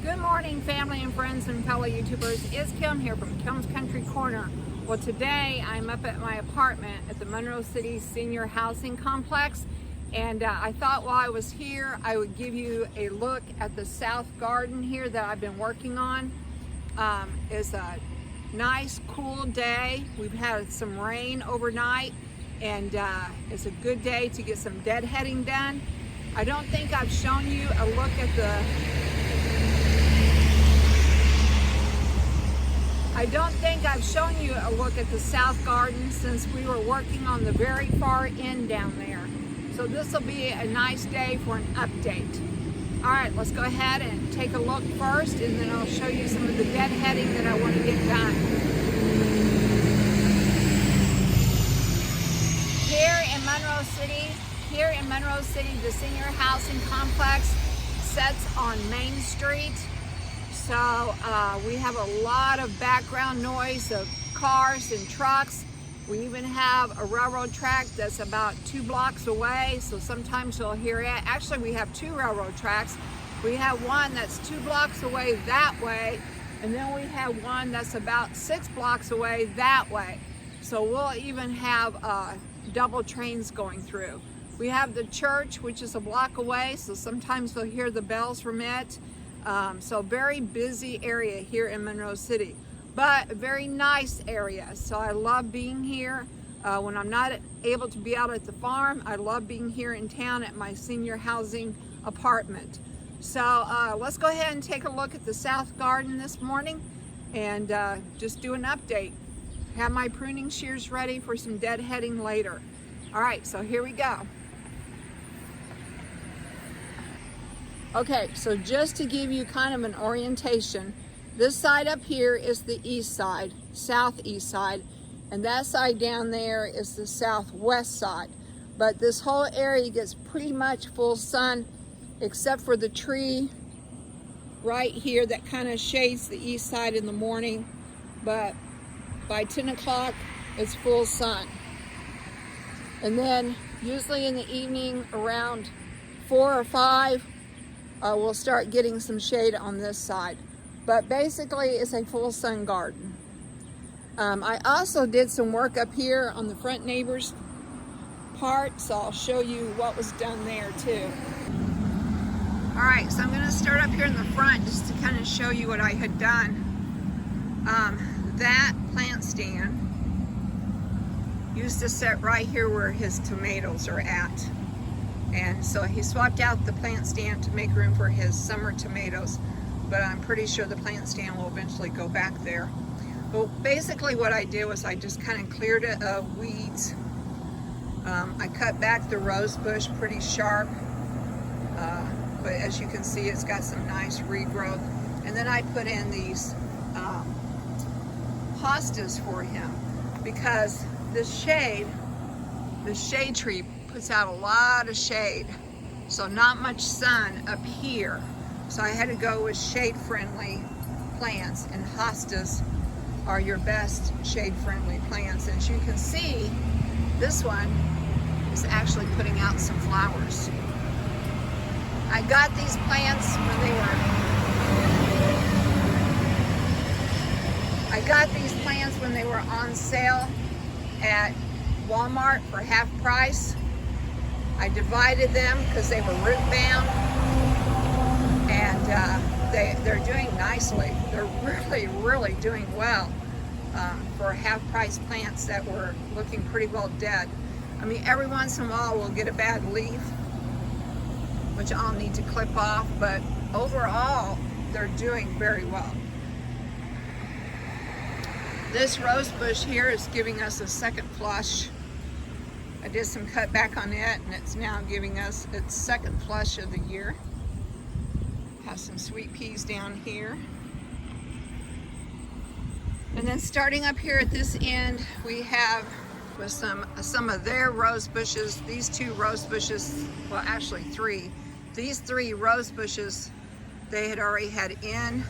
Good morning, family and friends and fellow YouTubers. It's Kim here from Kim's Country Corner. Well, today I'm up at my apartment at the Monroe City Senior Housing Complex, and I thought while I was here I would give you a look at the south garden here that I've been working on. It's a nice, cool day. We've had some rain overnight, and it's a good day to get some deadheading done. I don't think I've shown you a look at the south garden since we were working on the very far end down there. So this will be a nice day for an update. All right, let's go ahead and take a look first, and then I'll show you some of the deadheading that I want to get done. Here in Monroe City, the senior housing complex sits on Main Street. So we have a lot of background noise of cars and trucks. We even have a railroad track that's about 2 blocks away, so sometimes you'll hear it. Actually, we have 2 railroad tracks. We have one that's 2 blocks away that way, and then we have one that's about 6 blocks away that way. So we'll even have double trains going through. We have the church, which is a block away, so sometimes you'll hear the bells from it. So very busy area here in Monroe City, but a very nice area. So I love being here. When I'm not able to be out at the farm, I love being here in town at my senior housing apartment. So let's go ahead and take a look at the south garden this morning and just do an update. Have my pruning shears ready for some deadheading later. All right, so here we go. Okay, so just to give you kind of an orientation, this side up here is the east side, southeast side, and that side down there is the southwest side. But this whole area gets pretty much full sun, except for the tree right here that kind of shades the east side in the morning. But by 10 o'clock, it's full sun. And then usually in the evening around 4 or 5, we'll start getting some shade on this side. But basically it's a full sun garden. I also did some work up here on the front neighbor's part, so I'll show you what was done there too. All right, so I'm gonna start up here in the front just to kind of show you what I had done. That plant stand used to sit right here where his tomatoes are at. And so he swapped out the plant stand to make room for his summer tomatoes, but I'm pretty sure the plant stand will eventually go back there. Well, basically what I did was I just kind of cleared it of weeds. I cut back the rose bush pretty sharp, but as you can see, it's got some nice regrowth. And then I put in these hostas for him, because the shade tree puts out a lot of shade, so not much sun up here. So I had to go with shade-friendly plants, and hostas are your best shade-friendly plants. As you can see, this one is actually putting out some flowers. I got these plants when they were on sale at Walmart for half price. I divided them because they were root bound, and they're doing nicely. They're really doing well for half price plants that were looking pretty well dead. I mean, every once in a while we'll get a bad leaf, which I'll need to clip off, but overall they're doing very well. This rose bush here is giving us a second flush. I did some cut back on it, and it's now giving us its second flush of the year. Have some sweet peas down here. And then starting up here at this end, we have with some of their rose bushes, these 2 rose bushes, well actually 3. These 3 rose bushes they had already had in,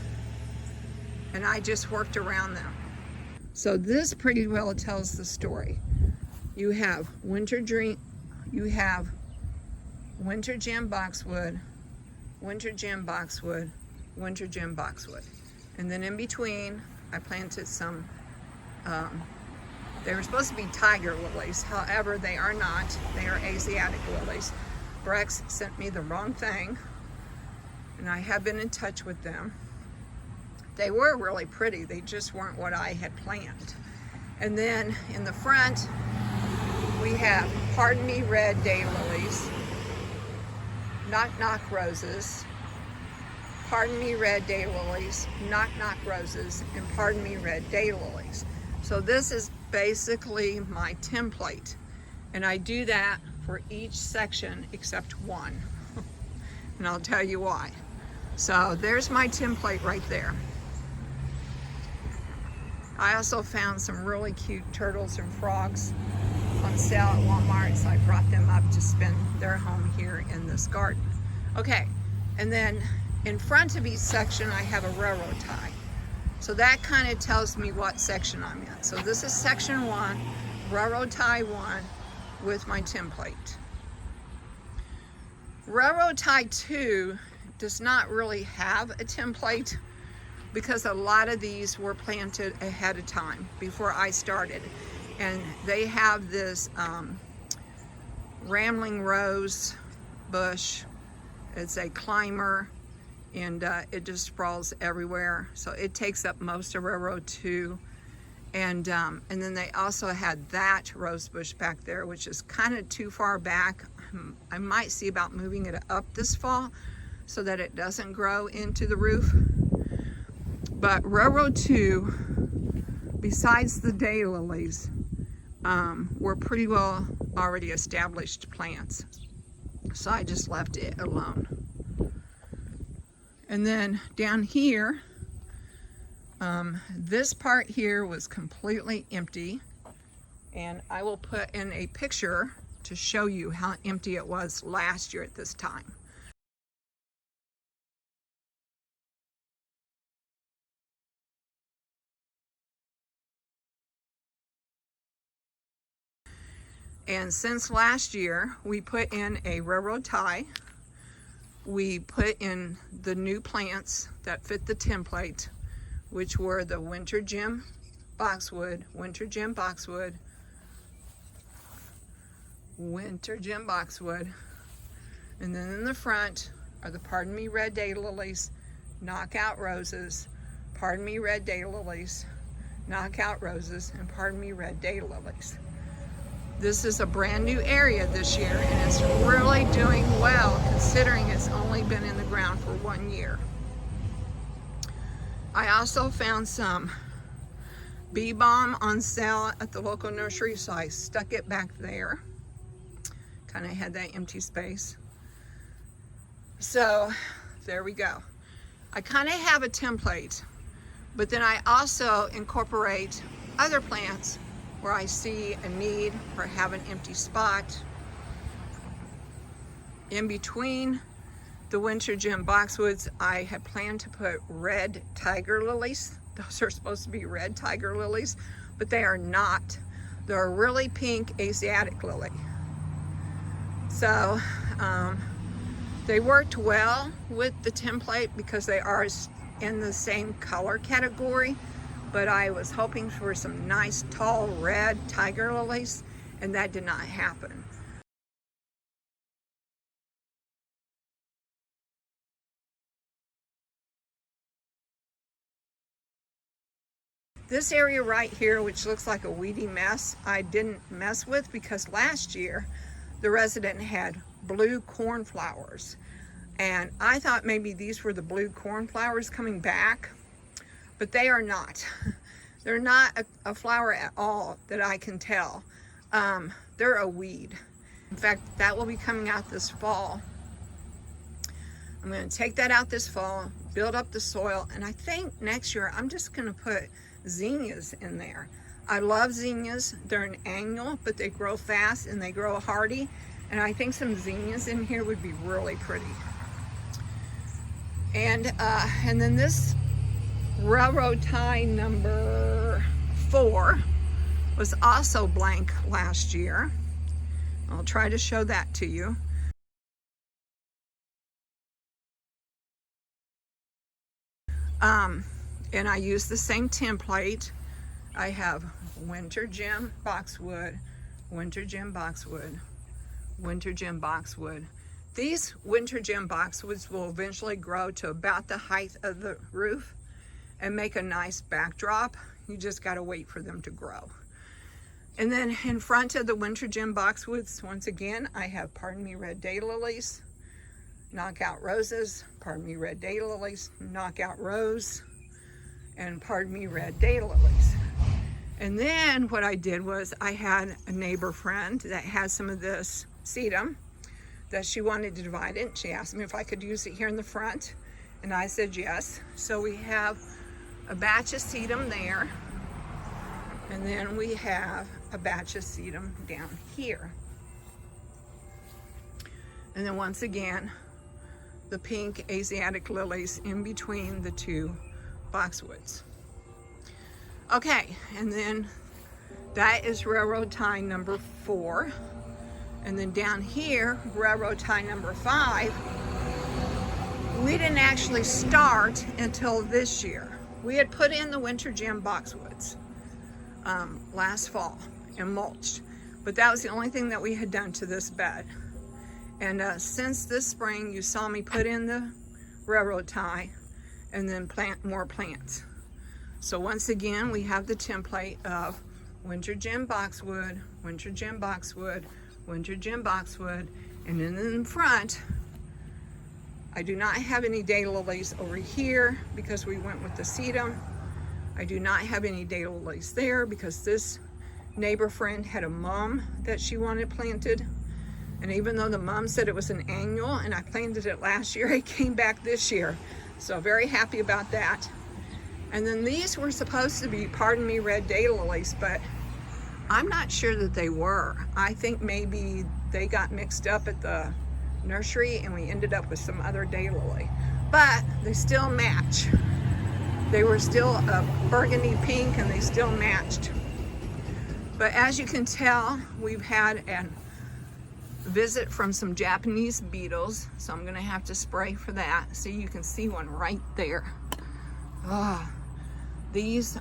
and I just worked around them. So this pretty well tells the story. You have winter gem boxwood, winter gem boxwood, winter gem boxwood. And then in between, I planted some, they were supposed to be tiger lilies. However, they are not. They are Asiatic lilies. Brex sent me the wrong thing, and I have been in touch with them. They were really pretty. They just weren't what I had planned. And then in the front, we have Pardon Me red daylilies, Knock Knock roses, Pardon Me red daylilies, Knock Knock roses, and Pardon Me red daylilies. So this is basically my template, and I do that for each section except one. And I'll tell you why. So there's my template right there. I also found some really cute turtles and frogs on sale at Walmart, so I brought them up to spend their home here in this garden. Okay, and then in front of each section I have a railroad tie. So that kind of tells me what section I'm in. So this is section 1, railroad tie 1 with my template. Railroad tie 2 does not really have a template because a lot of these were planted ahead of time before I started. And they have this rambling rose bush. It's a climber, and it just sprawls everywhere. So it takes up most of railroad 2. And then they also had that rose bush back there, which is kind of too far back. I might see about moving it up this fall so that it doesn't grow into the roof. But railroad 2, besides the daylilies, were pretty well already established plants. So I just left it alone. And then down here, this part here was completely empty. And I will put in a picture to show you how empty it was last year at this time. And since last year, we put in a railroad tie. We put in the new plants that fit the template, which were the winter gem boxwood, winter gem boxwood, winter gem boxwood. And then in the front are the Pardon Me red daylilies, knockout roses, Pardon Me red daylilies, knockout roses, and Pardon Me red daylilies. This is a brand new area this year, and it's really doing well considering it's only been in the ground for 1 year. I also found some bee balm on sale at the local nursery, so I stuck it back there. Kind of had that empty space. So there we go. I kind of have a template, but then I also incorporate other plants where I see a need or have an empty spot. In between the winter gem boxwoods, I had planned to put red tiger lilies. Those are supposed to be red tiger lilies, but they are not. They're a really pink Asiatic lily. So they worked well with the template because they are in the same color category. But I was hoping for some nice tall red tiger lilies, and that did not happen. This area right here, which looks like a weedy mess, I didn't mess with because last year the resident had blue cornflowers, and I thought maybe these were the blue cornflowers coming back. But they are not. They're not a flower at all that I can tell. They're a weed. In fact, that will be coming out this fall. I'm going to take that out this fall, build up the soil, and I think next year I'm just going to put zinnias in there. I love zinnias. They're an annual, but they grow fast and they grow hardy. And I think some zinnias in here would be really pretty. And then this railroad tie number 4 was also blank last year. I'll try to show that to you. And I use the same template. I have winter gem boxwood, winter gem boxwood, winter gem boxwood. These winter gem boxwoods will eventually grow to about the height of the roof and make a nice backdrop. You just gotta wait for them to grow. And then in front of the winter gem boxwoods, once again, I have, pardon me, red daylilies, knockout roses, pardon me, red daylilies, knockout rose, and pardon me, red daylilies. And then what I did was I had a neighbor friend that had some of this sedum that she wanted to divide it. She asked me if I could use it here in the front, and I said yes. So we have a batch of sedum there, and then we have a batch of sedum down here. And then once again, the pink Asiatic lilies in between the two boxwoods. Okay, and then that is railroad tie number 4. And then down here, railroad tie number 5, we didn't actually start until this year. We had put in the winter gem boxwoods last fall and mulched, but that was the only thing that we had done to this bed. And since this spring, you saw me put in the railroad tie and then plant more plants. So once again, we have the template of winter gem boxwood, winter gem boxwood, winter gem boxwood, and then in front, I do not have any daylilies over here because we went with the sedum. I do not have any daylilies there because this neighbor friend had a mum that she wanted planted. And even though the mom said it was an annual and I planted it last year, it came back this year. So very happy about that. And then these were supposed to be, pardon me, red daylilies, but I'm not sure that they were. I think maybe they got mixed up at the nursery and we ended up with some other daylily. But they still match. They were still a burgundy pink and they still matched. But as you can tell, we've had a visit from some Japanese beetles, so I'm gonna have to spray for that. See, you can see one right there. Oh, these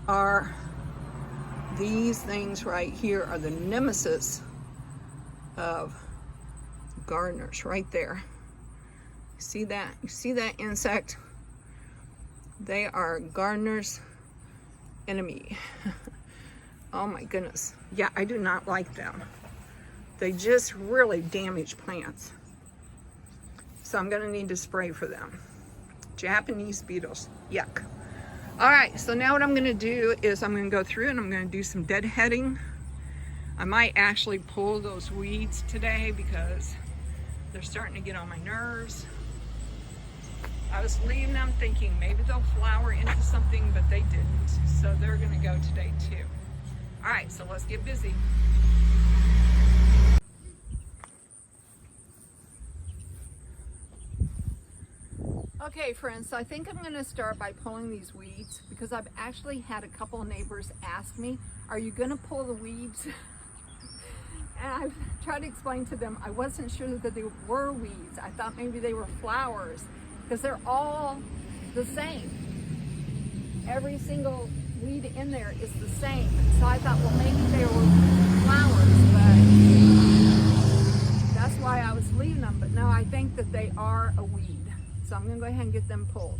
things right here are the nemesis of gardeners right there. See that? You see that insect? They are gardeners' enemy. Oh my goodness. Yeah, I do not like them. They just really damage plants. So I'm gonna need to spray for them. Japanese beetles, yuck. All right, so now what I'm gonna do is I'm gonna go through and I'm gonna do some deadheading. I might actually pull those weeds today because they're starting to get on my nerves. I was leaving them thinking maybe they'll flower into something, but they didn't. So they're gonna go today too. All right, so let's get busy. Okay friends, so I think I'm gonna start by pulling these weeds because I've actually had a couple of neighbors ask me, are you gonna pull the weeds? And I've tried to explain to them I wasn't sure that they were weeds. I thought maybe they were flowers because they're all the same. Every single weed in there is the same. So I thought, well, maybe they were flowers, but that's why I was leaving them. But no, I think that they are a weed. So I'm gonna go ahead and get them pulled.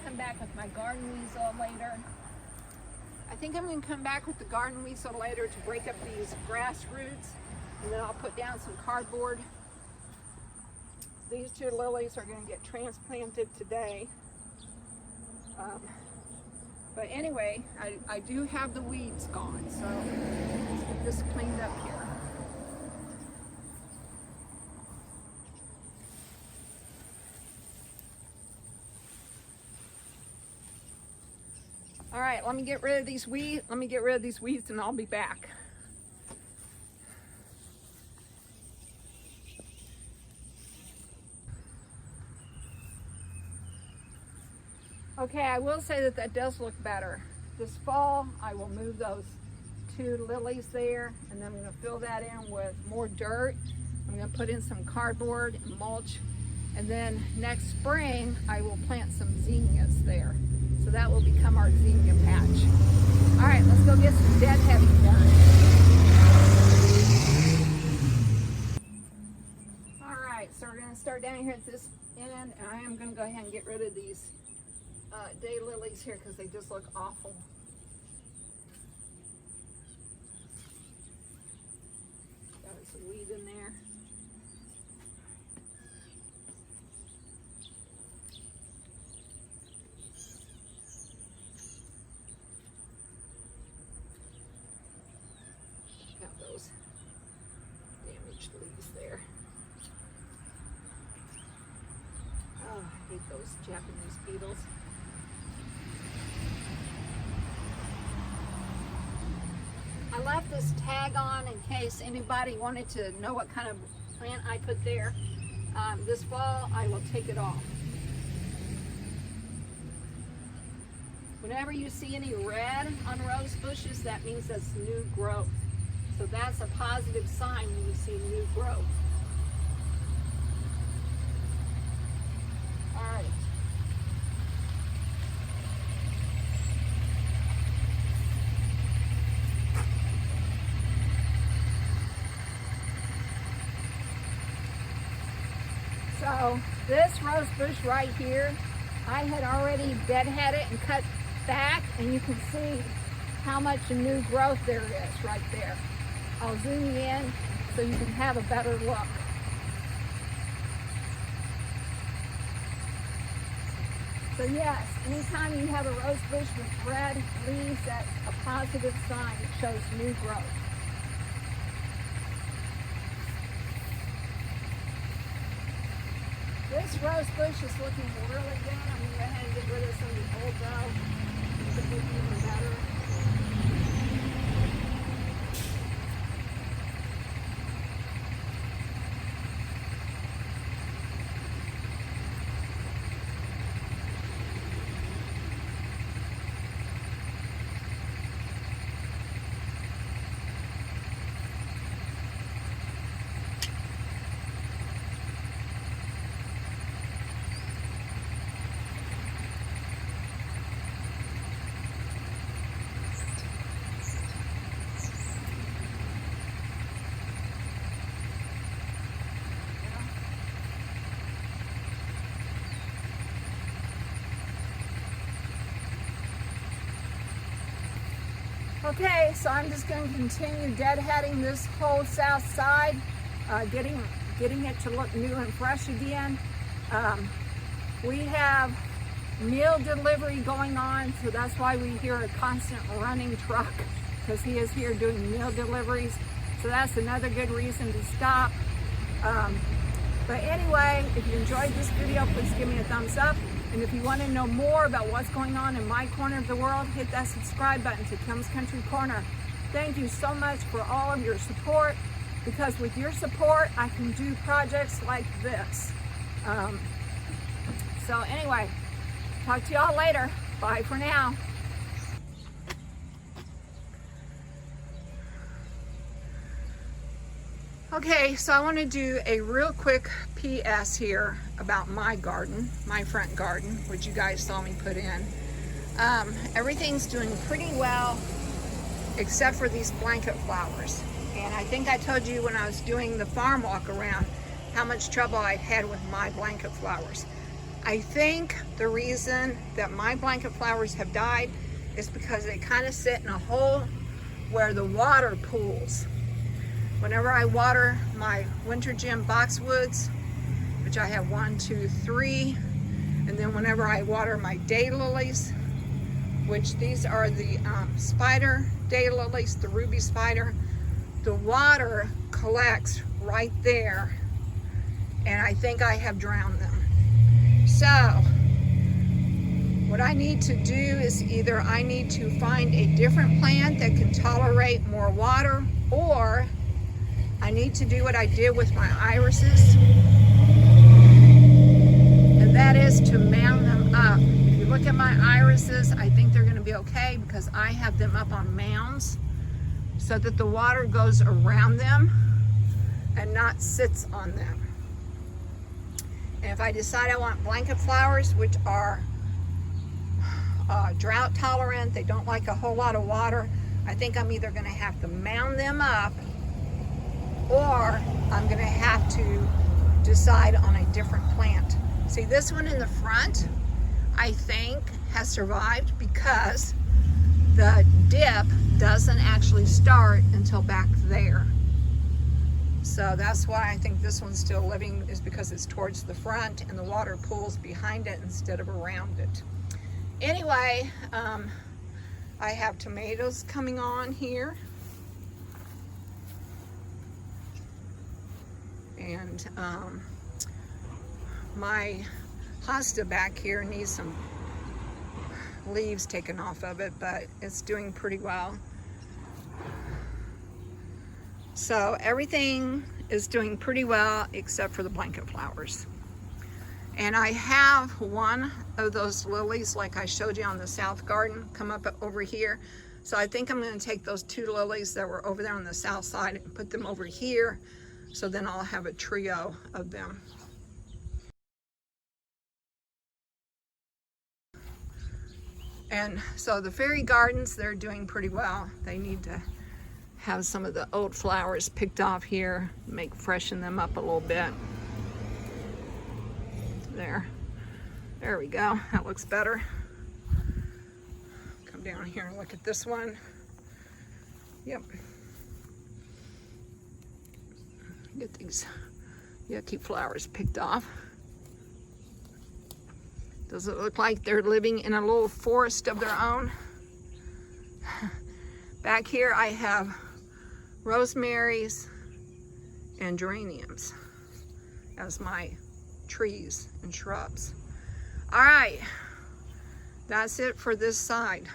Come back with my garden weasel later. I think I'm going to come back with the garden weasel later to break up these grass roots, and then I'll put down some cardboard. These 2 lilies are going to get transplanted today. But anyway, I do have the weeds gone, so let's get this cleaned up here. All right, let me get rid of these weeds. Let me get rid of these weeds and I'll be back. Okay, I will say that that does look better. This fall, I will move those 2 lilies there, and then I'm gonna fill that in with more dirt. I'm gonna put in some cardboard and mulch, and then next spring, I will plant some zinnias there. So that will become our zinnia patch. All right, let's go get some deadheading done. All right, so we're gonna start down here at this end, and I am gonna go ahead and get rid of these daylilies here because they just look awful. Got some weed in there. Got those damaged leaves there. Oh, I hate those Japanese beetles. I left this tag on in case anybody wanted to know what kind of plant I put there. This fall, I will take it off. Whenever you see any red on rose bushes, that means that's new growth. So that's a positive sign when you see new growth. All right. So this rose bush right here, I had already deadheaded it and cut back, and you can see how much new growth there is right there. I'll zoom you in so you can have a better look. So yes, anytime you have a rose bush with red leaves, that's a positive sign. It shows new growth. This rose bush is looking really good. I'm going to go ahead and get rid of some of the old though. Make it look even better. Okay, so I'm just going to continue deadheading this whole south side, getting it to look new and fresh again. We have meal delivery going on, so that's why we hear a constant running truck, because he is here doing meal deliveries. So that's another good reason to stop. But anyway, if you enjoyed this video, please give me a thumbs up. And if you want to know more about what's going on in my corner of the world, hit that subscribe button to Kim's Country Corner. Thank you so much for all of your support, because with your support, I can do projects like this. So anyway, talk to y'all later. Bye for now. Okay, so I want to do a real quick PS here about my garden, my front garden, which you guys saw me put in. Everything's doing pretty well, except for these blanket flowers. And I think I told you when I was doing the farm walk around how much trouble I've had with my blanket flowers. I think the reason that my blanket flowers have died is because they kind of sit in a hole where the water pools. Whenever I water my winter gem boxwoods, which I have 1, 2, 3, and then whenever I water my daylilies, which these are the spider daylilies, the ruby spider, the water collects right there, and I think I have drowned them. So What I need to do is either I need to find a different plant that can tolerate more water, or I need to do what I did with my irises, and that is to mound them up. If you look at my irises, I think they're going to be okay because I have them up on mounds so that the water goes around them and not sits on them. And if I decide I want blanket flowers, which are drought tolerant, they don't like a whole lot of water, I think I'm either going to have to mound them up, or I'm going to have to decide on a different plant. See, this one in the front, I think, has survived because the dip doesn't actually start until back there. So that's why I think this one's still living, is because it's towards the front and the water pools behind it instead of around it. Anyway, I have tomatoes coming on here. And my hosta back here needs some leaves taken off of it, but it's doing pretty well. So everything is doing pretty well except for the blanket flowers. And I have one of those lilies like I showed you on the south garden come up over here. So I think I'm going to take those 2 lilies that were over there on the south side and put them over here, so then I'll have a trio of them. And so the fairy gardens, they're doing pretty well. They need to have some of the old flowers picked off here, freshen them up a little bit. There we go. That looks better. Come down here and look at this one. Yep. Get these yucky flowers picked off. Does it look like they're living in a little forest of their own? Back here I have rosemaries and geraniums as my trees and shrubs. All right, that's it for this side.